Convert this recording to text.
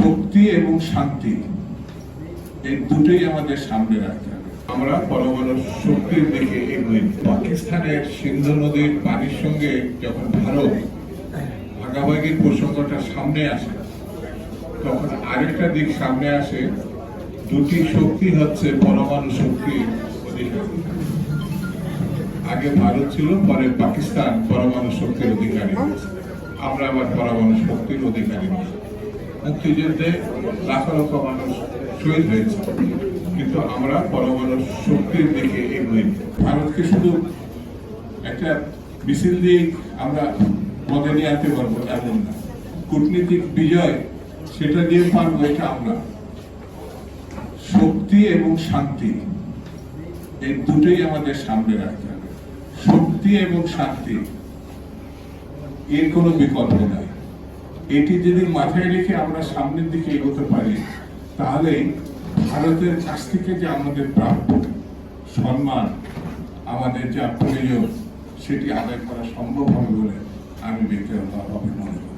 শক্তি এবং শান্তি এই দুটোই আমাদের সামনে রাখতে হবে। আমরা পরমাণু শক্তির দিকে এগোই। পাকিস্তানের সিন্ধু নদীর পানির সঙ্গে যখন ভারত ভাগাভাগির প্রসঙ্গটা সামনে আসে, তখন আরেকটা দিক সামনে আসে। দুটি শক্তি হচ্ছে পরমাণু শক্তির অধিকারী। আগে ভারত ছিল, পরে পাকিস্তান পরমাণু শক্তির অধিকারী হয়েছে। আমরা আবার পরমাণু শক্তির অধিকারী নই। মুক্তিযুদ্ধে লাখ লক্ষ মানুষ শহীদ হয়েছে, কিন্তু আমরা পরমাণু শক্তির দিকে এগোই। ভারতকে শুধু একটা মিছিল দিয়ে আমরা মজা নিয়ে আনতে পারবো এমন না। কূটনীতিক বিজয় সেটা দিয়ে পারবো, এটা আমরা। শক্তি এবং শান্তি এই দুটোই আমাদের সামনে রাখতে হবে। শক্তি এবং শান্তি এর কোনো বিকল্প নাই। এটি যদি মাথায় রেখে আমরা সামনের দিকে এগোতে পারি, তাহলে ভারতের কাছ থেকে যে আমাদের প্রাপ্য সম্মান, আমাদের যা প্রয়োজন, সেটি আদায় করা সম্ভব হবে বলে আমি ব্যক্তিগতভাবে মনে করি।